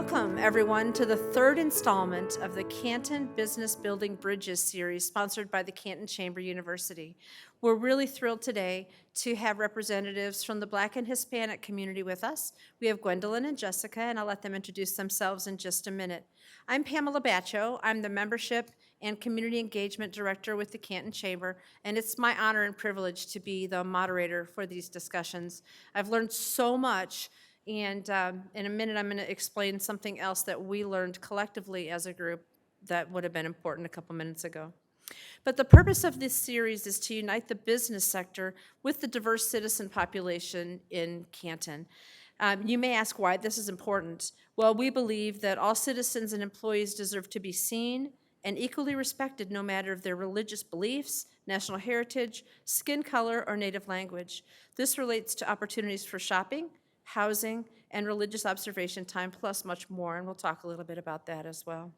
Welcome, everyone, to the third installment of the Canton Business Building Bridges series sponsored by the Canton Chamber University. We're really thrilled today to have representatives from the Black and Hispanic community with us. We have Gwendolyn and Jessica, and I'll let them introduce themselves in just a minute. I'm Pamela Batcho. I'm the Membership and Community Engagement Director with the Canton Chamber, and it's my honor and privilege to be the moderator for these discussions. I've learned so much. And in a minute, I'm going to explain something else that we learned collectively as a group that would have been important a couple minutes ago. But the purpose of this series is to unite the business sector with the diverse citizen population in Canton. You may ask why this is important. Well, we believe that all citizens and employees deserve to be seen and equally respected no matter their religious beliefs, national heritage, skin color, or native language. This relates to opportunities for shopping, housing, and religious observation time, plus much more, and we'll talk a little bit about that as well.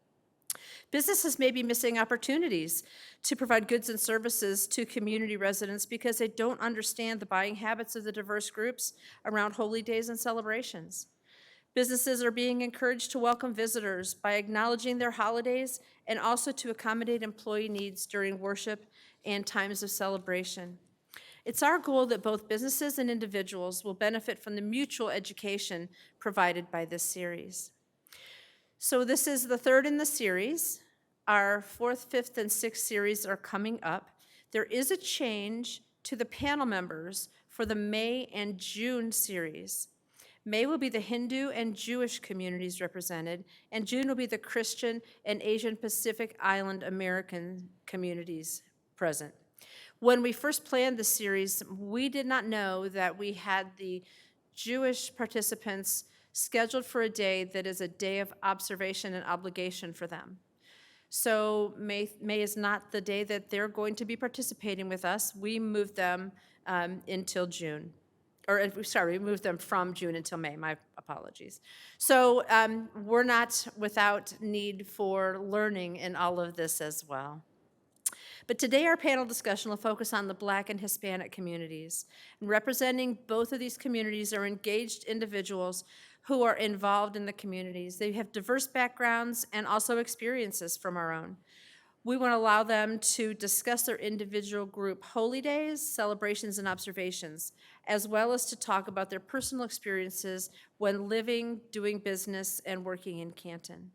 Businesses may be missing opportunities to provide goods and services to community residents because they don't understand the buying habits of the diverse groups around holy days and celebrations. Businesses are being encouraged to welcome visitors by acknowledging their holidays and also to accommodate employee needs during worship and times of celebration. It's our goal that both businesses and individuals will benefit from the mutual education provided by this series. So this is the third in the series. Our fourth, fifth, and sixth series are coming up. There is a change to the panel members for the May and June series. May will be the Hindu and Jewish communities represented, and June will be the Christian and Asian Pacific Island American communities present. When we first planned this series, we did not know that we had the Jewish participants scheduled for a day that is a day of observation and obligation for them. So May is not the day that they're going to be participating with us. We moved them until June. We moved them from June until May, my apologies. So we're not without need for learning in all of this as well. But today our panel discussion will focus on the Black and Hispanic communities. And representing both of these communities are engaged individuals who are involved in the communities. They have diverse backgrounds and also experiences from our own. We want to allow them to discuss their individual group holy days, celebrations, and observations, as well as to talk about their personal experiences when living, doing business, and working in Canton.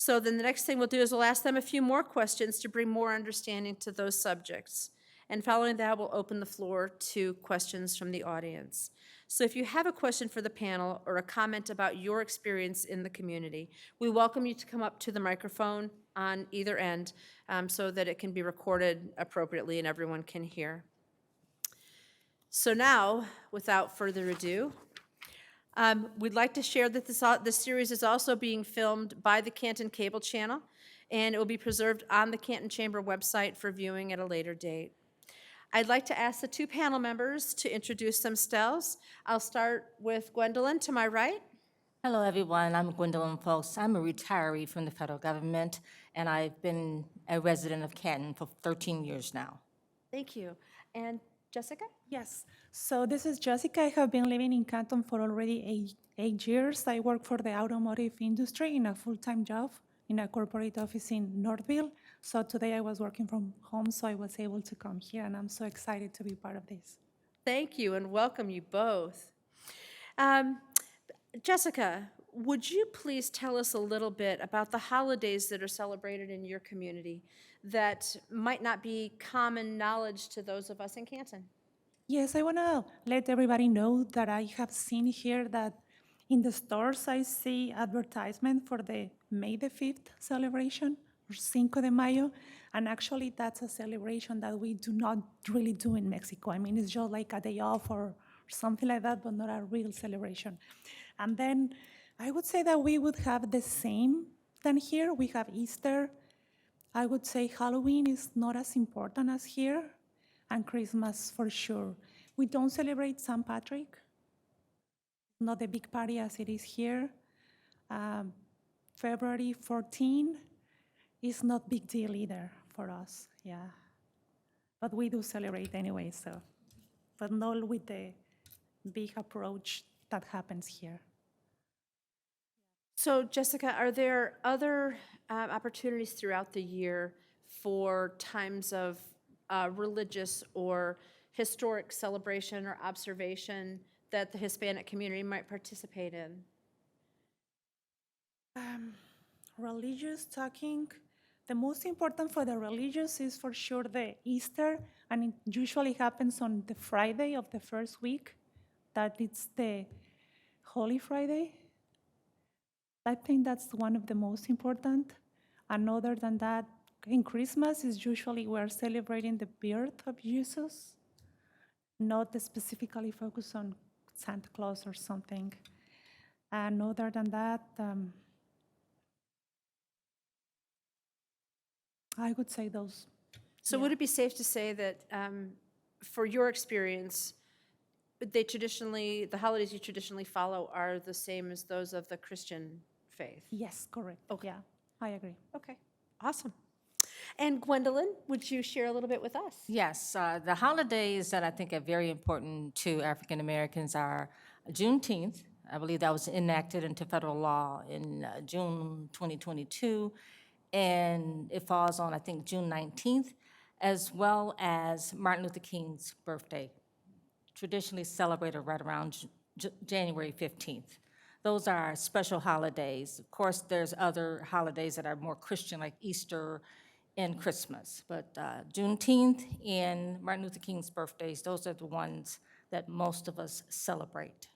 So then the next thing we'll do is we'll ask them a few more questions to bring more understanding to those subjects. And following that, we'll open the floor to questions from the audience. So if you have a question for the panel or a comment about your experience in the community, we welcome you to come up to the microphone on either end so that it can be recorded appropriately and everyone can hear. So now, without further ado, we'd like to share that this series is also being filmed by the Canton Cable Channel, and it will be preserved on the Canton Chamber website for viewing at a later date. I'd like to ask the two panel members to introduce themselves. I'll start with Gwendolyn to my right. Hello, everyone. I'm Gwendolyn Folks. I'm a retiree from the federal government, and I've been a resident of Canton for 13 years now. Thank you. And Jessica? Yes. So this is Jessica. I have been living in Canton for already eight years. I work for the automotive industry in a full-time job in a corporate office in Northville. So today I was working from home, so I was able to come here, and I'm so excited to be part of this. Thank you, and welcome you both. Jessica, would you please tell us a little bit about the holidays that are celebrated in your community that might not be common knowledge to those of us in Canton? Yes, I want to let everybody know that I have seen here that in the stores I see advertisement for the May the 5th celebration, or Cinco de Mayo, and actually that's a celebration that we do not really do in Mexico. I mean, it's just like a day off or something like that, but not a real celebration. And then I would say that we would have the same than here. We have Easter. I would say Halloween is not as important as here, and Christmas for sure. We don't celebrate St. Patrick, not a big party as it is here. February 14 is not big deal either for us, yeah. But we do celebrate anyway, so, but not with the big approach that happens here. So Jessica, are there other opportunities throughout the year for times of religious or historic celebration or observation that the Hispanic community might participate in? Religious talking, the most important for the religious is for sure the Easter, and it usually happens on the Friday of the first week, that it's the Holy Friday. I think that's one of the most important. And other than that, in Christmas is usually we're celebrating the birth of Jesus, not specifically focused on Santa Claus or something. And other than that, I would say those. So would it be safe to say that for your experience, the holidays you traditionally follow are the same as those of the Christian faith? Yes, correct. Okay. Yeah, I agree. Okay, awesome. And Gwendolyn, would you share a little bit with us? Yes, the holidays that I think are very important to African Americans are Juneteenth. I believe that was enacted into federal law in June 2022, and it falls on, I think, June 19th, as well as Martin Luther King's birthday, traditionally celebrated right around January 15th. Those are special holidays. Of course, there's other holidays that are more Christian, like Easter and Christmas. But Juneteenth and Martin Luther King's birthdays, those are the ones that most of us celebrate.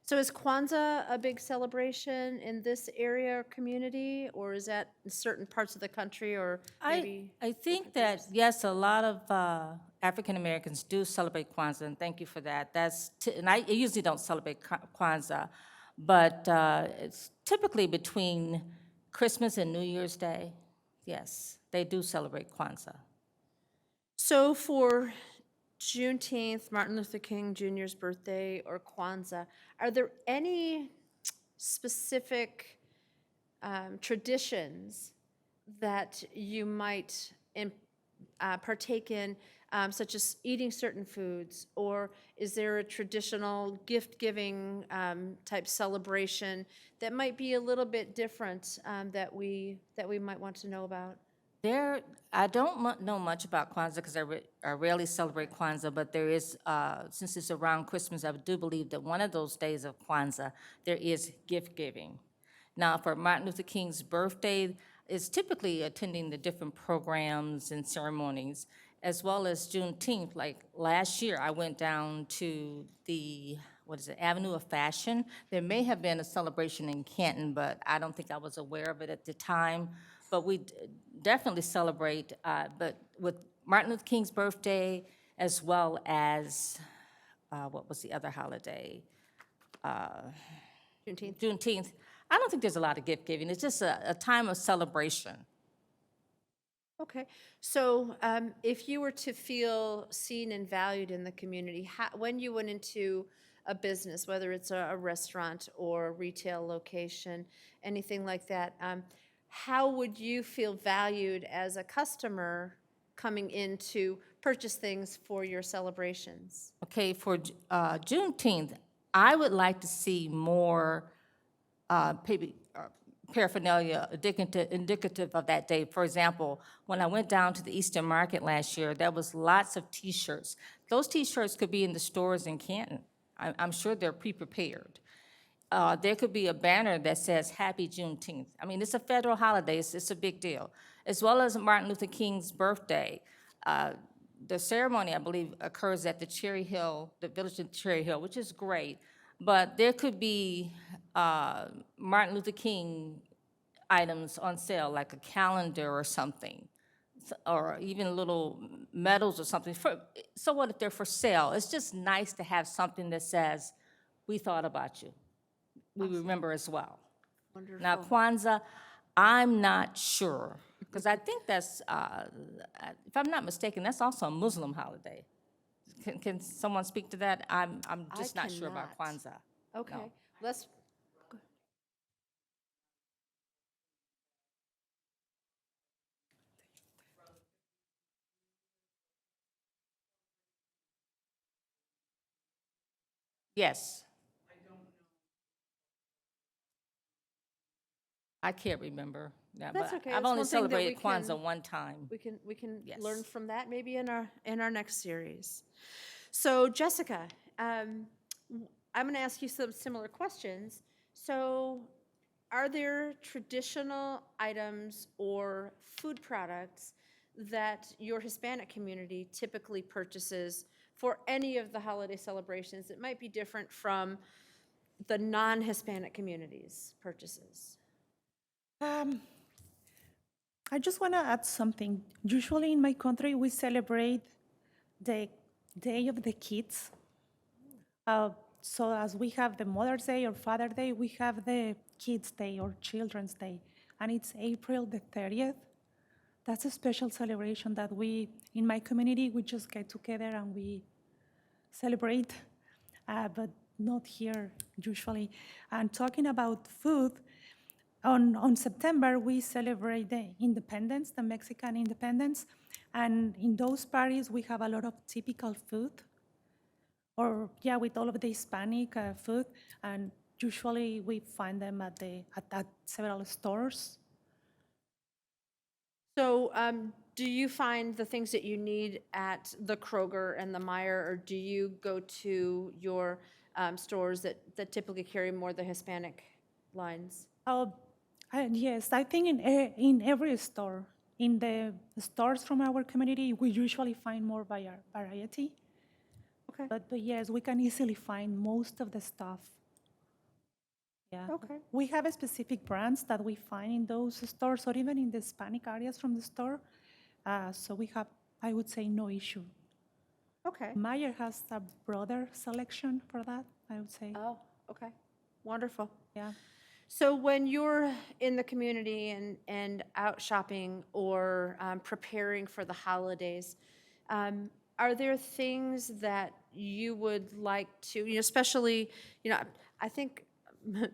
So is Kwanzaa a big celebration in this area or community, or is that in certain parts of the country, or maybe? I think that, yes, a lot of African Americans do celebrate Kwanzaa, and thank you for that. And I usually don't celebrate Kwanzaa, but it's typically between Christmas and New Year's Day. Yes, they do celebrate Kwanzaa. So for Juneteenth, Martin Luther King Jr.'s birthday, or Kwanzaa, are there any specific traditions that you might partake in, such as eating certain foods? Or is there a traditional gift-giving type celebration that might be a little bit different that we might want to know about? I don't know much about Kwanzaa because I rarely celebrate Kwanzaa, but there is, since it's around Christmas, I do believe that one of those days of Kwanzaa, there is gift giving. Now, for Martin Luther King's birthday, it's typically attending the different programs and ceremonies, as well as Juneteenth. Like last year, I went down to the, Avenue of Fashion. There may have been a celebration in Canton, but I don't think I was aware of it at the time. But we definitely celebrate, but with Martin Luther King's birthday, as well as, what was the other holiday? Juneteenth? Juneteenth. I don't think there's a lot of gift giving. It's just a time of celebration. Okay, so if you were to feel seen and valued in the community, when you went into a business, whether it's a restaurant or retail location, anything like that, how would you feel valued as a customer coming in to purchase things for your celebrations? Okay, for Juneteenth, I would like to see more paraphernalia indicative of that day. For example, when I went down to the Eastern Market last year, there was lots of T-shirts. Those T-shirts could be in the stores in Canton. I'm sure they're pre-prepared. There could be a banner that says Happy Juneteenth. I mean, it's a federal holiday, it's a big deal. As well as Martin Luther King's birthday. The ceremony, I believe, occurs at the Cherry Hill, the village of Cherry Hill, which is great. But there could be Martin Luther King items on sale, like a calendar or something, or even little medals or something. So what if they're for sale? It's just nice to have something that says, we thought about you. We remember as well. Wonderful. Now, Kwanzaa, I'm not sure, because I think that's, if I'm not mistaken, that's also a Muslim holiday. Can someone speak to that? I'm just not sure about cannot. Kwanzaa. Okay, No. let's, Yes. I can't remember. Yeah, That's but okay. I've It's only one thing that we celebrated Kwanzaa can, one time. we can Yes. learn from that maybe in our next series. So Jessica, I'm going to ask you some similar questions. So are there traditional items or food products that your Hispanic community typically purchases for any of the holiday celebrations that might be different from the non-Hispanic community's purchases? Um, I just want to add something. Usually in my country, we celebrate the Day of the Kids. Uh, so as we have the Mother's Day or Father's Day, we have the Kids' Day or Children's Day, and it's April the 30th. That's a special celebration that we, in my community, we just get together and we celebrate, but not here usually. And talking about food, on September, we celebrate the independence, the Mexican independence. And in those parties, we have a lot of typical food, or yeah, with all of the Hispanic food. And usually we find them at several stores. So, do you find the things that you need at the Kroger and the Meijer, or do you go to your stores that typically carry more the Hispanic lines? Oh, yes, I think in every store, in the stores from our community, we usually find more variety. Okay, But yes, we can easily find most of the stuff. Yeah. okay. We have a specific brands that we find in those stores or even in the Hispanic areas from the store. So we have, I would say, no issue. Okay. Meyer has a broader selection for that, I would say. Oh, okay. Wonderful. Yeah. So when you're in the community and out shopping or preparing for the holidays, are there things that you would like to, especially, I think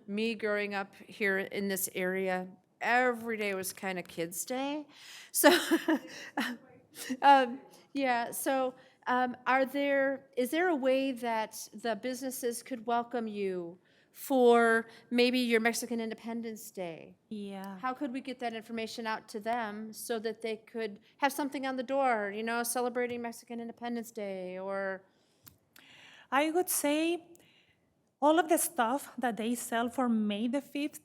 me growing up here in this area, every day was kind of Kids' Day. So, yeah, so is there a way that the businesses could welcome you for maybe your Mexican Independence Day? Yeah. How could we get that information out to them so that they could have something on the door, celebrating Mexican Independence Day or? I would say all of the stuff that they sell for May the 5th,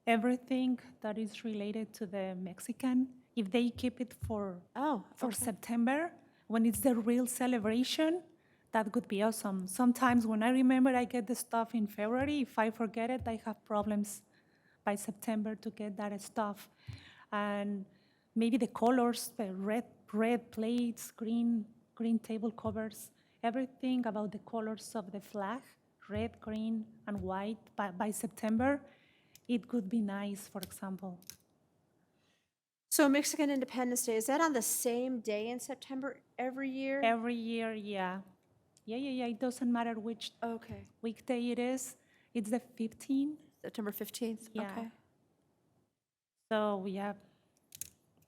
everything that is related to the Mexican, if they keep it Oh, for okay. September, when it's the real celebration, that would be awesome. Sometimes when I remember I get the stuff in February, if I forget it, I have problems by September to get that stuff. And maybe the colors, the red plates, green table covers, everything about the colors of the flag, red, green, and white by September, it could be nice, for example. So Mexican Independence Day, is that on the same day in September every year? Every year, yeah. Yeah. It doesn't matter which Okay, weekday it is. It's the 15th. September 15th, Yeah. okay. So, yeah.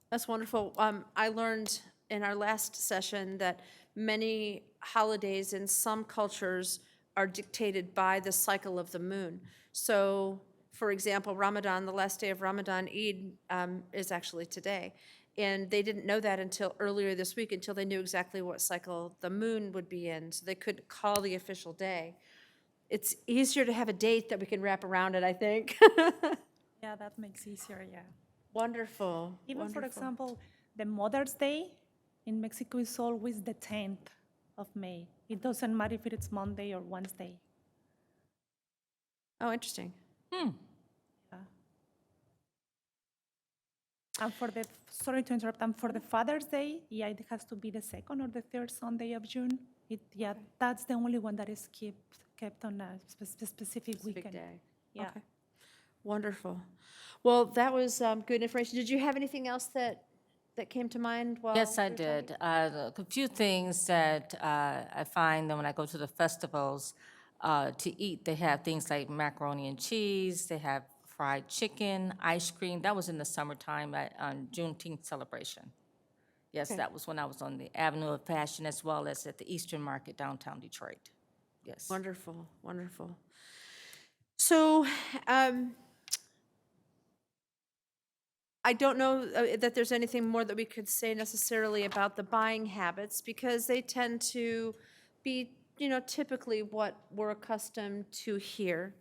That's wonderful. I learned in our last session that many holidays in some cultures are dictated by the cycle of the moon. So, for example, Ramadan, the last day of Ramadan, Eid, is actually today. And they didn't know that until earlier this week, until they knew exactly what cycle the moon would be in. So they couldn't call the official day. It's easier to have a date that we can wrap around it, I think. Yeah, that makes easier, yeah. Wonderful. Even, for Wonderful. example, the Mother's Day in Mexico is always the 10th of May. It doesn't matter if it's Monday or Wednesday. Oh, interesting. Yeah. And sorry to interrupt, and for the Father's Day, yeah, it has to be the second or the third Sunday of June. Yeah, that's the only one that is kept on a specific It's a big weekend. day. Yeah. Okay. Wonderful. Well, that was good information. Did you have anything else that came to mind while? Yes, I we were talking? did. A few things that I find that when I go to the festivals to eat, they have things like macaroni and cheese, they have fried chicken, ice cream. That was in the summertime on Juneteenth celebration. Yes, Okay. that was when I was on the Avenue of Fashion as well as at the Eastern Market downtown Detroit. Yes. Wonderful, wonderful. So, I don't know that there's anything more that we could say necessarily about the buying habits, because they tend to be, typically what we're accustomed to here.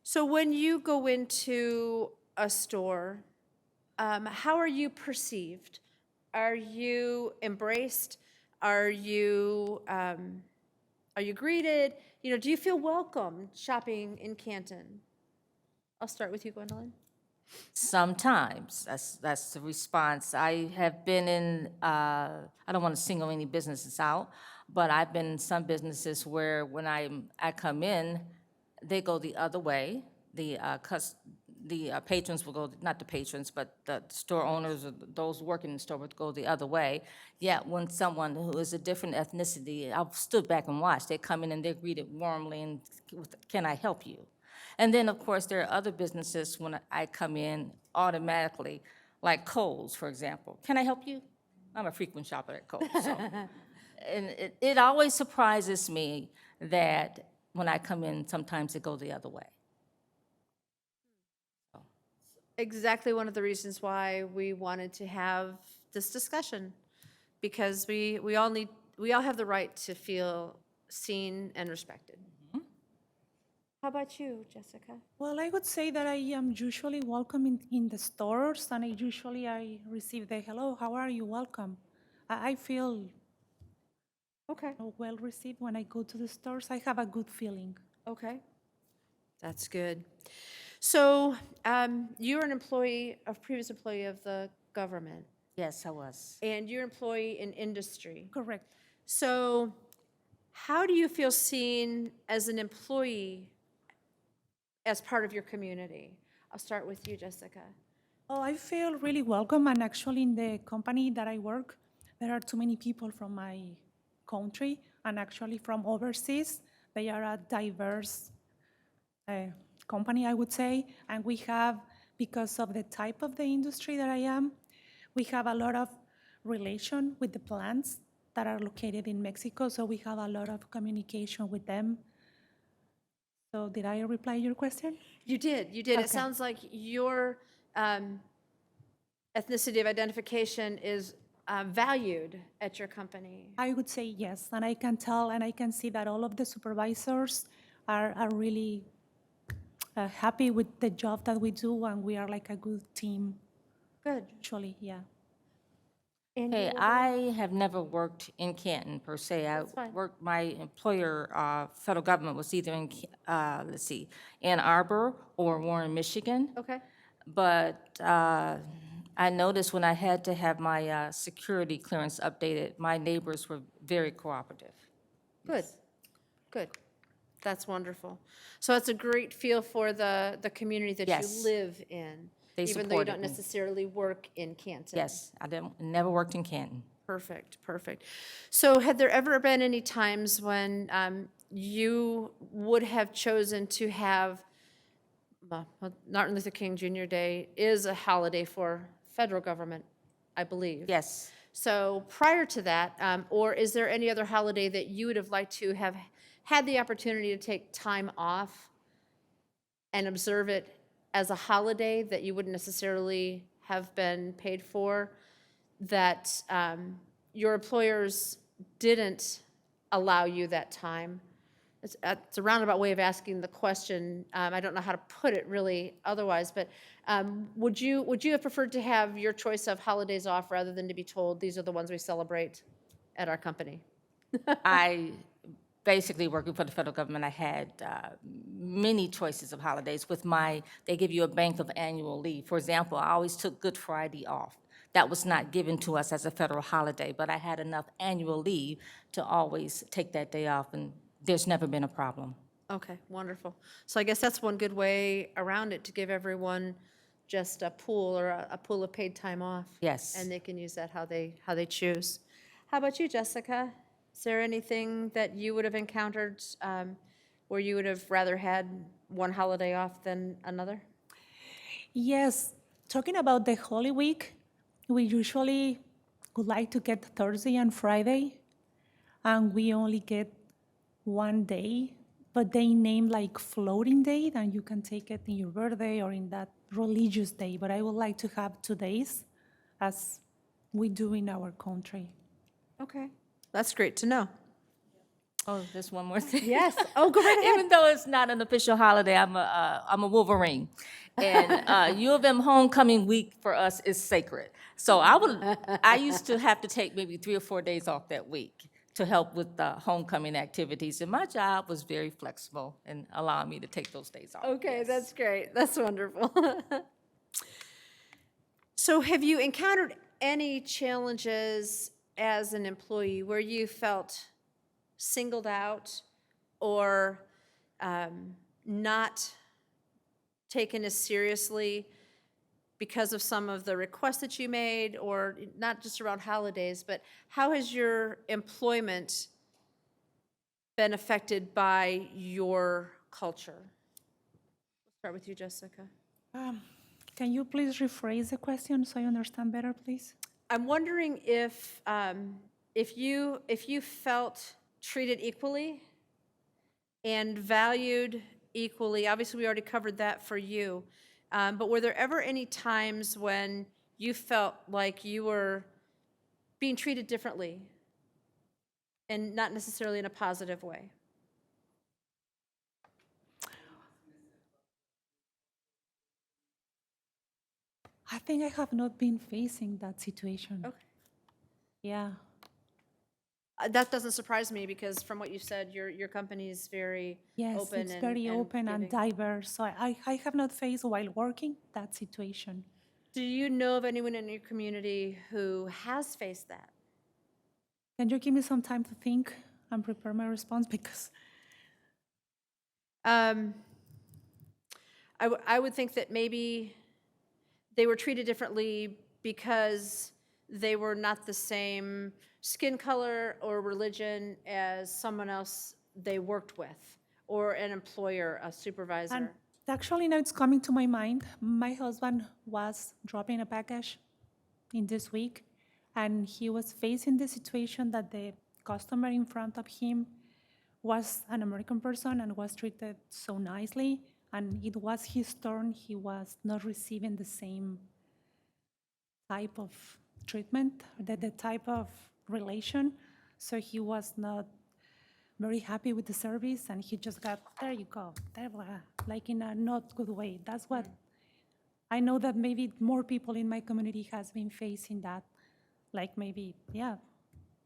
So when you go into a store, how are you perceived? Are you embraced? Are you greeted? Do you feel welcome shopping in Canton? I'll start with you, Gwendolyn. Sometimes, that's the response. I have been in, I don't want to single any businesses out, but I've been in some businesses where when I come in, they go the other way. The patrons will go, not the patrons, but the store owners or those working in the store would go the other way. Yet when someone who is a different ethnicity, I've stood back and watched, they come in and they're greeted warmly and, "Can I help you?" And then, of course, there are other businesses when I come in automatically, like Kohl's, for example. "Can I help you?" I'm a frequent shopper at Kohl's, so. And it always surprises me that when I come in, sometimes it goes the other way. Exactly one of the reasons why we wanted to have this discussion, because we all have the right to feel seen and respected. How about you, Jessica? Well, I would say that I am usually welcome in the stores, and I receive the hello, how are you, welcome. I feel Okay, well received when I go to the stores. I have a good feeling. okay. That's good. So, you're an employee, a previous employee of the government, Yes, I was. and you're an employee in industry. Correct. So, how do you feel seen as an employee as part of your community? I'll start with you, Jessica. Oh, I feel really welcome, and actually in the company that I work, there are too many people from my country and actually from overseas. They are a diverse company, I would say, and we have, because of the type of the industry that I am, we have a lot of relation with the plants that are located in Mexico, so we have a lot of communication with them. So did I reply your question? You did, you did. It Okay. sounds like your ethnicity of identification is valued at your company. I would say yes, and I can tell and I can see that all of the supervisors are really happy with the job that we do, and we are like a good team, Good. actually, yeah. And Hey, you, I have never worked in Canton per se. That's fine. My employer, federal government, was either in, let's see, Ann Arbor or Warren, Michigan. okay, But I noticed when I had to have my security clearance updated, my neighbors were very cooperative. good, good. That's wonderful. So it's a great feel for the community that you Yes. live in, They even though you supported don't me. necessarily work in Canton. Yes, I never worked in Canton. Perfect, perfect. So had there ever been any times when you would have chosen to have, well, Martin Luther King Jr. Day is a holiday for federal government, I believe. Yes. So prior to that, or is there any other holiday that you would have liked to have had the opportunity to take time off and observe it as a holiday that you wouldn't necessarily have been paid for, that your employers didn't allow you that time? It's a roundabout way of asking the question. I don't know how to put it really otherwise, but would you have preferred to have your choice of holidays off rather than to be told, these are the ones we celebrate at our company? I, basically working for the federal government, I had many choices of holidays with they give you a bank of annual leave. For example, I always took Good Friday off. That was not given to us as a federal holiday, but I had enough annual leave to always take that day off, and there's never been a problem. Okay, wonderful. So I guess that's one good way around it, to give everyone just a pool, or a pool of paid time off. Yes. And they can use that how they choose. How about you, Jessica? Is there anything that you would have encountered where you would have rather had one holiday off than another? Yes, talking about the Holy Week, we usually would like to get Thursday and Friday, and we only get one day, but they name like floating day, and you can take it in your birthday or in that religious day, but I would like to have 2 days as we do in our country. Okay, that's great to know. Oh, there's one more thing. Yes. Oh, go right ahead. Even though it's not an official holiday, I'm a Wolverine, and U of M homecoming week for us is sacred. So I used to have to take maybe 3 or 4 days off that week to help with the homecoming activities, and my job was very flexible in allowing me to take those days off. Okay, Yes. that's great. That's wonderful. So have you encountered any challenges as an employee where you felt singled out or not taken as seriously because of some of the requests that you made, or not just around holidays, but how has your employment been affected by your culture? We'll start with you, Jessica. Can you please rephrase the question so I understand better, please? I'm wondering if you felt treated equally and valued equally. Obviously, we already covered that for you. But were there ever any times when you felt like you were being treated differently and not necessarily in a positive way? I think I have not been facing that situation. Okay. Yeah. That doesn't surprise me because from what you said, your company is very Yes, open it's very open and giving. diverse. So I have not faced while working that situation. Do you know of anyone in your community who has faced that? Can you give me some time to think and prepare my response? Because I would think that maybe they were treated differently because they were not the same skin color or religion as someone else they worked with, or an employer, a supervisor. and actually now it's coming to my mind. My husband was dropping a package in this week, and he was facing the situation that the customer in front of him was an American person and was treated so nicely, and it was his turn. He was not receiving the same type of treatment, the type of relation, so he was not very happy with the service, and he just got, there you go, there, like in a not good way. That's what I know, that maybe more people in my community has been facing that, like maybe, yeah,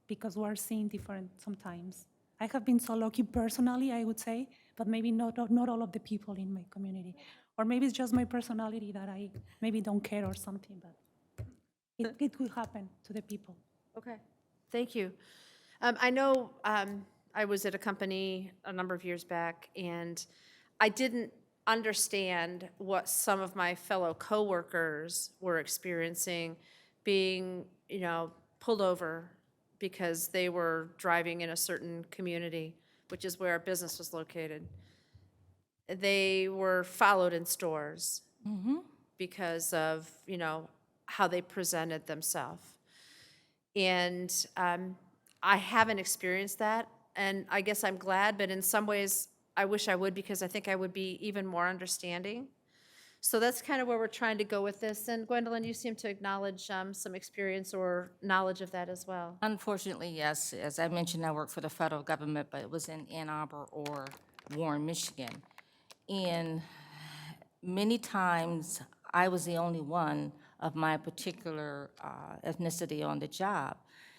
because we're seeing different sometimes. I have been so lucky personally, I would say, but maybe not all of the people in my community. Or maybe it's just my personality that I maybe don't care or something, but it will happen to the people. Okay, thank you. I know I was at a company a number of years back, and I didn't understand what some of my fellow coworkers were experiencing, being, pulled over because they were driving in a certain community, which is where our business was located. They were followed in stores because of, how they presented themselves. And I haven't experienced that, and I guess I'm glad, but in some ways, I wish I would, because I think I would be even more understanding. So that's kind of where we're trying to go with this. And Gwendolyn, you seem to acknowledge some experience or knowledge of that as well. Unfortunately, yes. As I mentioned, I work for the federal government, but it was in Ann Arbor or Warren, Michigan. And many times, I was the only one of my particular ethnicity on the job.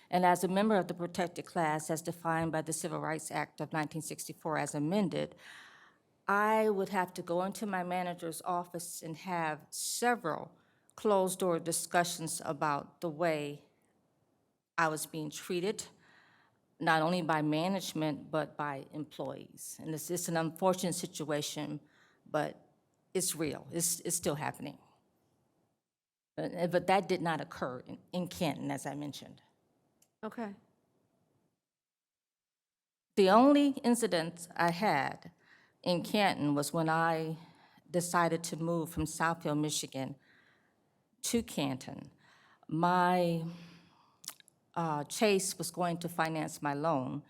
And as a member of the protected class, as defined by the Civil Rights Act of 1964 as amended, I would have to go into my manager's office and have several closed-door discussions about the way I was being treated, not only by management, but by employees. And it's an unfortunate situation, but it's real. It's still happening. But that did not occur in Canton, as I mentioned. Okay. The only incident I had in Canton was when I decided to move from Southfield, Michigan to Canton. My Chase was going to finance my loan,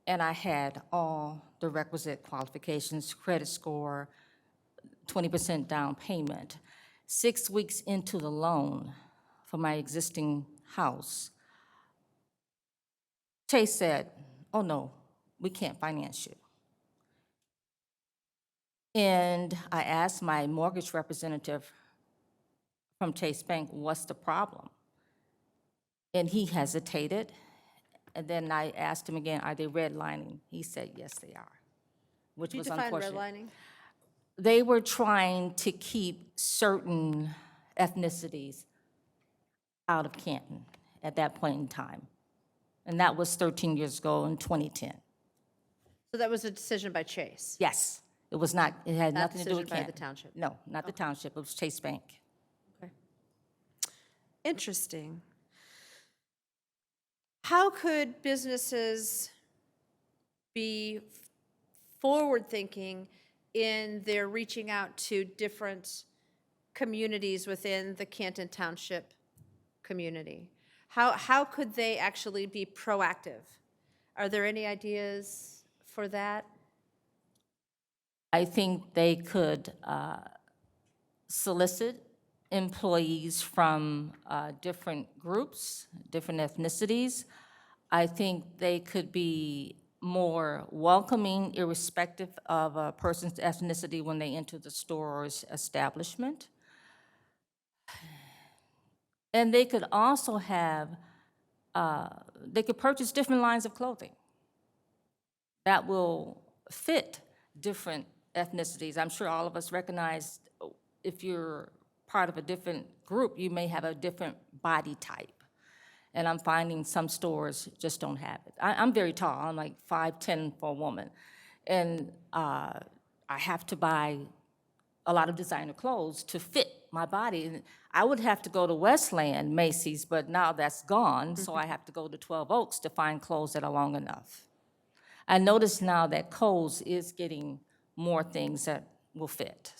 and I had all the requisite qualifications, credit score, 20% down payment. 6 weeks into the loan for my existing house, Chase said, "Oh, no, we can't finance you." And I asked my mortgage representative from Chase Bank, "What's the problem?" And he hesitated. And then I asked him again, "Are they redlining?" He said, "Yes, they are," which Do you was define unfortunate. redlining? They were trying to keep certain ethnicities out of Canton at that point in time. And that was 13 years ago in 2010. So that was a decision by Chase? Yes, it was not, it had Not nothing to do with decision by the Canton. township? No, not the township, it was Chase Bank. Okay. Interesting. How could businesses be forward-thinking in their reaching out to different communities within the Canton Township community? How could they actually be proactive? Are there any ideas for that? I think they could solicit employees from different groups, different ethnicities. I think they could be more welcoming irrespective of a person's ethnicity when they enter the store or establishment. And they could also have, they could purchase different lines of clothing that will fit different ethnicities. I'm sure all of us recognize if you're part of a different group, you may have a different body type. And I'm finding some stores just don't have it. I'm very tall, I'm like 5'10" for a woman. And I have to buy a lot of designer clothes to fit my body. And I would have to go to Westland, Macy's, but now that's gone, so I have to go to 12 Oaks to find clothes that are long enough. I notice now that Kohl's is getting more things that will fit.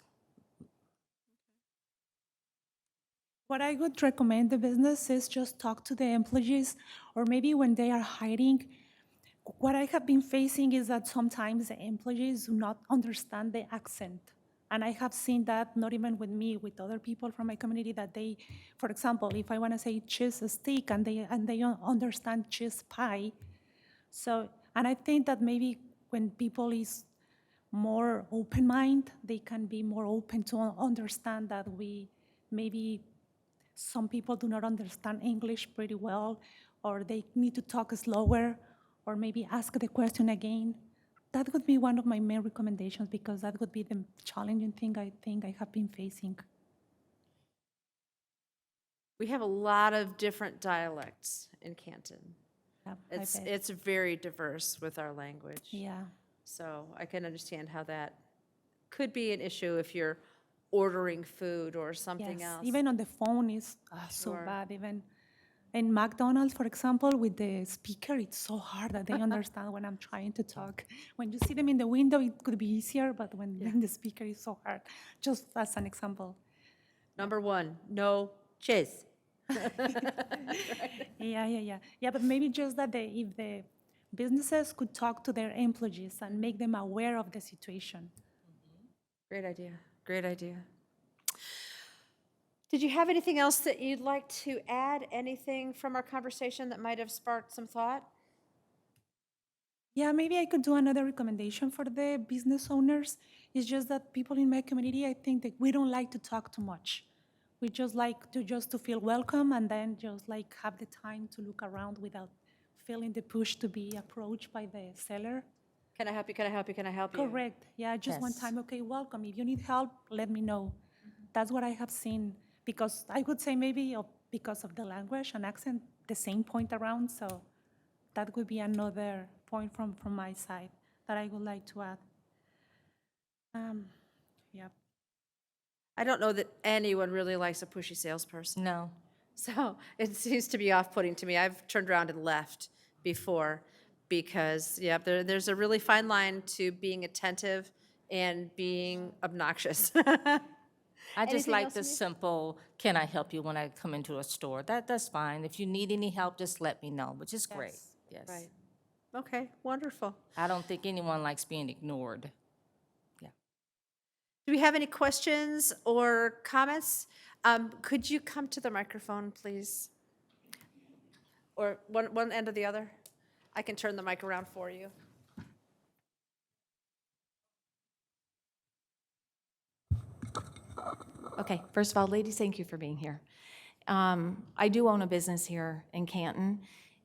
What I would recommend the business is just talk to the employees, or maybe when they are hiring. What I have been facing is that sometimes the employees do not understand the accent. And I have seen that not even with me, with other people from my community, that they, for example, if I want to say cheese stick and they don't understand cheese pie. So, and I think that maybe when people is more open mind, they can be more open to understand that we maybe some people do not understand English pretty well, or they need to talk slower, or maybe ask the question again. That would be one of my main recommendations, because that would be the challenging thing I think I have been facing. We have a lot of different dialects in Canton. Yeah, I bet. It's very diverse with our language. Yeah. So I can understand how that could be an issue if you're ordering food or something Yes, else. even on the phone is so Sure. bad. Even in McDonald's, for example, with the speaker, it's so hard that they understand when I'm trying to talk. When you see them in the window, it could be easier, but when the speaker is so hard. Just as an example. Number one, no cheese. Yeah, but maybe just that if the businesses could talk to their employees and make them aware of the situation. Great idea, great idea. Did you have anything else that you'd like to add? Anything from our conversation that might have sparked some thought? Yeah, maybe I could do another recommendation for the business owners. It's just that people in my community, I think that we don't like to talk too much. We just like to feel welcome, and then just like have the time to look around without feeling the push to be approached by the seller. Can I help you, can I help you, can I help you? Correct. Yeah, just one Yes. time, okay, welcome. If you need help, let me know. That's what I have seen. Because I would say maybe because of the language and accent, the same point around. So that would be another point from my side that I would like to add. Yeah. I don't know that anyone really likes a pushy salesperson. No. So it seems to be off-putting to me. I've turned around and left before because, yeah, there's a really fine line to being attentive and being obnoxious. I just Anything like else the from you? simple, "Can I help you?" when I come into a store. That's fine. If you need any help, just let me know, which is great. Yes. Right. Okay, wonderful. I don't think anyone likes being ignored. Yeah. Do we have any questions or comments? Could you come to the microphone, please? Or one end or the other? I can turn the mic around for you. Okay, first of all, ladies, thank you for being here. I do own a business here in Canton,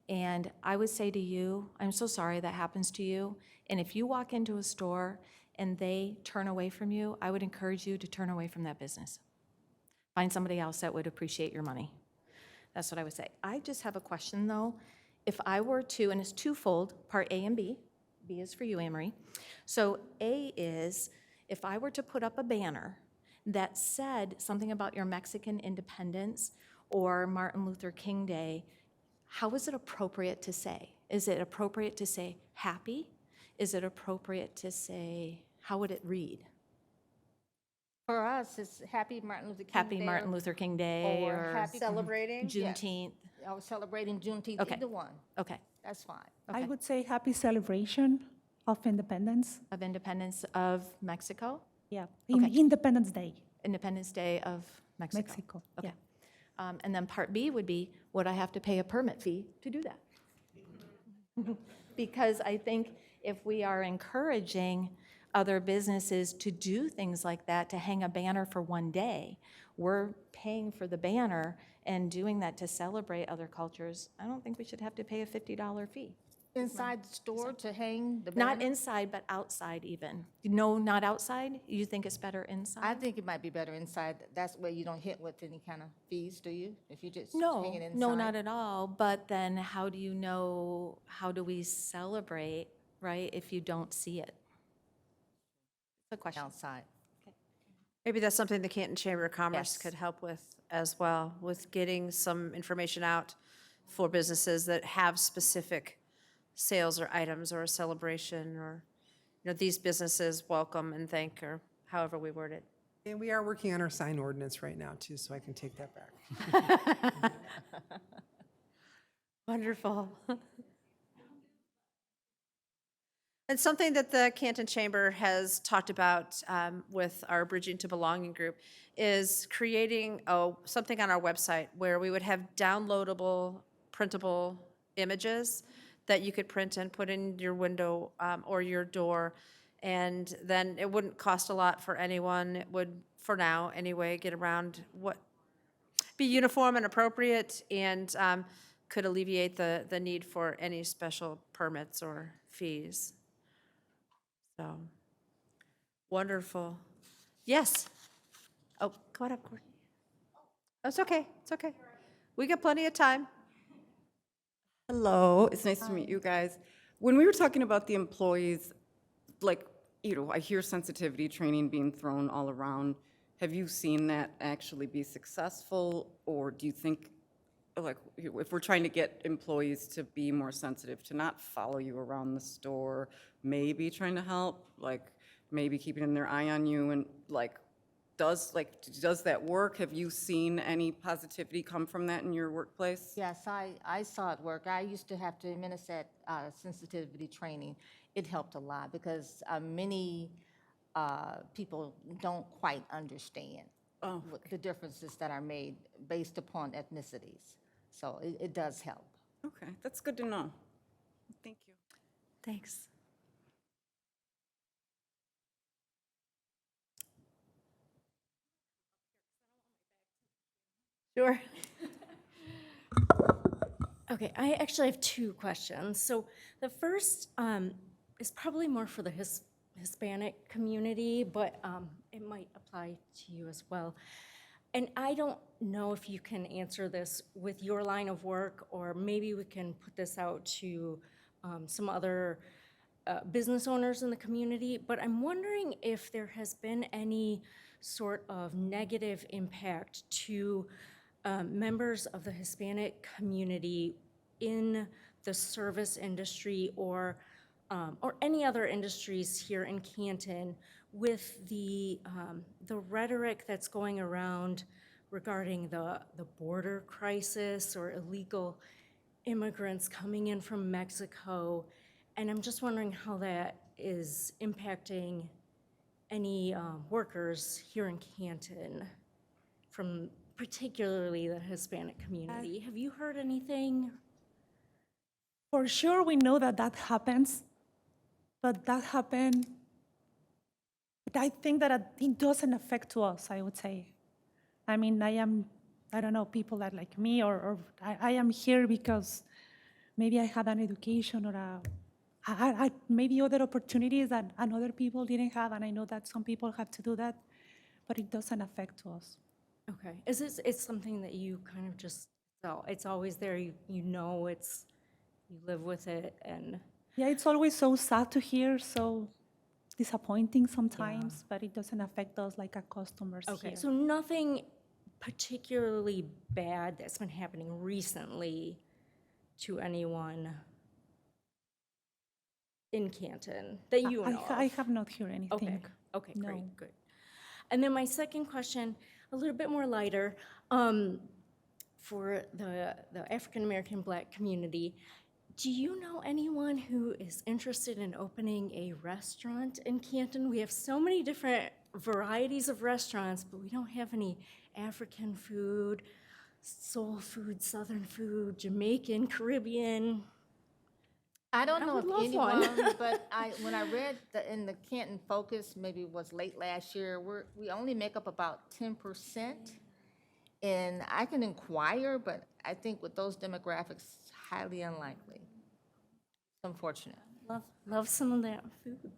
and I would say to you, I'm so sorry that happens to you. And if you walk into a store and they turn away from you, I would encourage you to turn away from that business. Find somebody else that would appreciate your money. That's what I would say. I just have a question, though. If I were to, and it's twofold, part A and B. B is for you, Anne-Marie. So A is, if I were to put up a banner that said something about your Mexican independence or Martin Luther King Day, how is it appropriate to say? Is it appropriate to say happy? Is it appropriate to say, how would it read? For us, it's Happy Martin Luther King Day. Happy Martin Luther King Day or or Happy Celebrating? Juneteenth? or celebrating Juneteenth, Okay. either one. Okay, That's fine. I Okay. would say happy celebration of independence. of independence of Mexico? Yeah, Okay. Independence Day, Independence Day of Mexico? Mexico. Okay. Yeah. And then part B would be, would I have to pay a permit fee to do that? Because I think if we are encouraging other businesses to do things like that, to hang a banner for one day, we're paying for the banner and doing that to celebrate other cultures. I don't think we should have to pay a $50 fee. Inside the store to hang the banner? Not inside, but outside even. No, not outside? You think it's better inside? I think it might be better inside. That's where you don't hit with any kind of fees, do you? If you just hang No, it inside? no, not at all. But then how do you know, how do we celebrate, right, if you don't see it? It's a question. Outside. Maybe that's something the Canton Chamber of Commerce Yes. could help with as well, with getting some information out for businesses that have specific sales or items or a celebration or, these businesses welcome and thank, or however we word it. And we are working on our sign ordinance right now, too, so I can take that back. Wonderful. And something that the Canton Chamber has talked about with our Bridging to Belonging group is creating something on our website where we would have downloadable, printable images that you could print and put in your window or your door. And then it wouldn't cost a lot for anyone. It would, for now anyway, get around be uniform and appropriate, and could alleviate the need for any special permits or fees. So, wonderful. Yes? Oh, come on up, Courtney. Oh, it's okay, it's okay. We got plenty of time. Hello, it's nice to meet you guys. When we were talking about the employees, like, I hear sensitivity training being thrown all around. Have you seen that actually be successful? Or do you think, like, if we're trying to get employees to be more sensitive, to not follow you around the store, maybe trying to help, like, maybe keeping their eye on you, and does that work? Have you seen any positivity come from that in your workplace? Yes, I saw it work. I used to have to administer sensitivity training. It helped a lot because many people don't quite understand the differences that are made based upon ethnicities. So it does help. Okay, that's good to know. Thank you. Thanks. Sure. Okay, I actually have two questions. So the first is probably more for the Hispanic community, but it might apply to you as well. And I don't know if you can answer this with your line of work, or maybe we can put this out to some other business owners in the community, but I'm wondering if there has been any sort of negative impact to members of the Hispanic community in the service industry or any other industries here in Canton with the rhetoric that's going around regarding the border crisis or illegal immigrants coming in from Mexico. And I'm just wondering how that is impacting any workers here in Canton from particularly the Hispanic community. Have you heard anything? For sure, we know that that happens, but that happened. But I think that it doesn't affect to us, I would say. I mean, I don't know, people that like me, or I am here because maybe I had an education or maybe other opportunities that other people didn't have, and I know that some people have to do that, but it doesn't affect to us. Okay, is this, it's something that you kind of just, so it's always there, you know it's, you live with it, and, Yeah, it's always so sad to hear, so disappointing sometimes, but it doesn't affect us like a customers okay, here. so nothing particularly bad that's been happening recently to anyone in Canton that you know of? I have not heard Okay, anything. okay, No. great, good. And then my second question, a little bit more lighter, for the African-American Black community, do you know anyone who is interested in opening a restaurant in Canton? We have so many different varieties of restaurants, but we don't have any African food, soul food, Southern food, Jamaican, Caribbean. I don't I know would if love one. anyone, but when I read in the Canton Focus, maybe it was late last year, we only make up about 10%. And I can inquire, but I think with those demographics, highly unlikely. It's unfortunate. Love some of that food.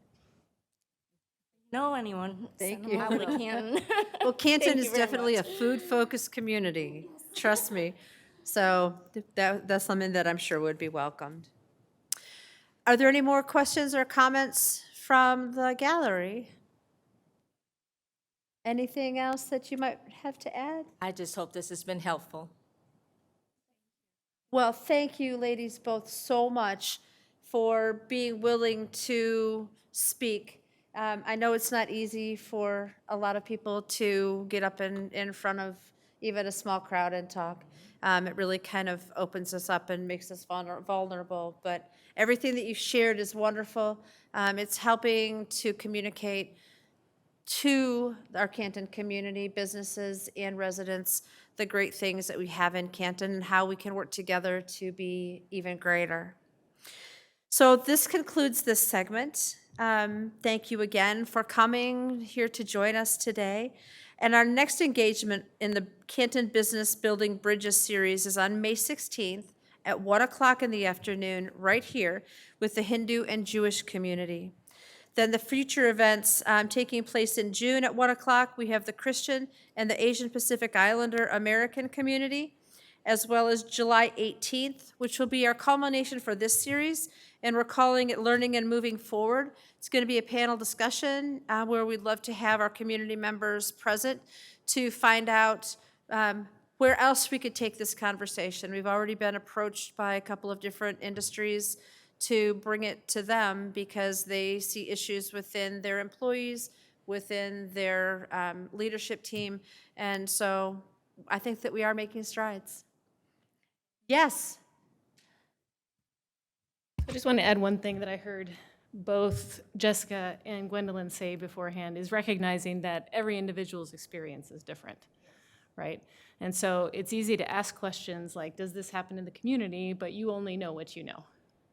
Know anyone? Thank Send you. them over to Canton. Well, Canton Thank is you very definitely a much. food-focused community, trust me. So that's something that I'm sure would be welcomed. Are there any more questions or comments from the gallery? Anything else that you might have to add? I just hope this has been helpful. Well, thank you, ladies, both so much for being willing to speak. I know it's not easy for a lot of people to get up in front of even a small crowd and talk. It really kind of opens us up and makes us vulnerable, but everything that you've shared is wonderful. It's helping to communicate to our Canton community, businesses and residents, the great things that we have in Canton and how we can work together to be even greater. So this concludes this segment. Thank you again for coming here to join us today. And our next engagement in the Canton Business Building Bridges series is on May 16th at 1 o'clock in the afternoon, right here with the Hindu and Jewish community. Then the future events taking place in June at 1 o'clock, we have the Christian and the Asian Pacific Islander American community, as well as July 18th, which will be our culmination for this series, and we're calling it Learning and Moving Forward. It's going to be a panel discussion where we'd love to have our community members present to find out where else we could take this conversation. We've already been approached by a couple of different industries to bring it to them because they see issues within their employees, within their leadership team, and so I think that we are making strides. Yes. I just want to add one thing that I heard both Jessica and Gwendolyn say beforehand, is recognizing that every individual's experience is different, right? And so it's easy to ask questions like, does this happen in the community? But you only know what you know,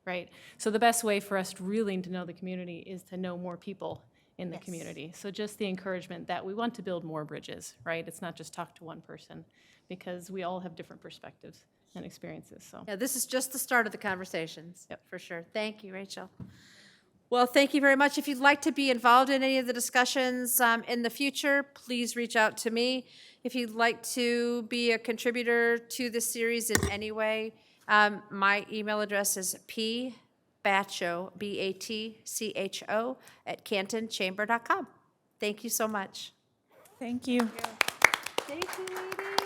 right? So the best way for us really to know the community is to know more people in the community. So just the encouragement that we want to build more bridges, right? It's not just talk to one person, because we all have different perspectives and experiences, so. Yeah, this is just the start of the conversations, Yep. for sure. Thank you, Rachel. Well, thank you very much. If you'd like to be involved in any of the discussions in the future, please reach out to me. If you'd like to be a contributor to this series in any way, my email address is pbatcho, B-A-T-C-H-O, @cantonchamber.com. Thank you so much. Thank you. Thank you, ladies.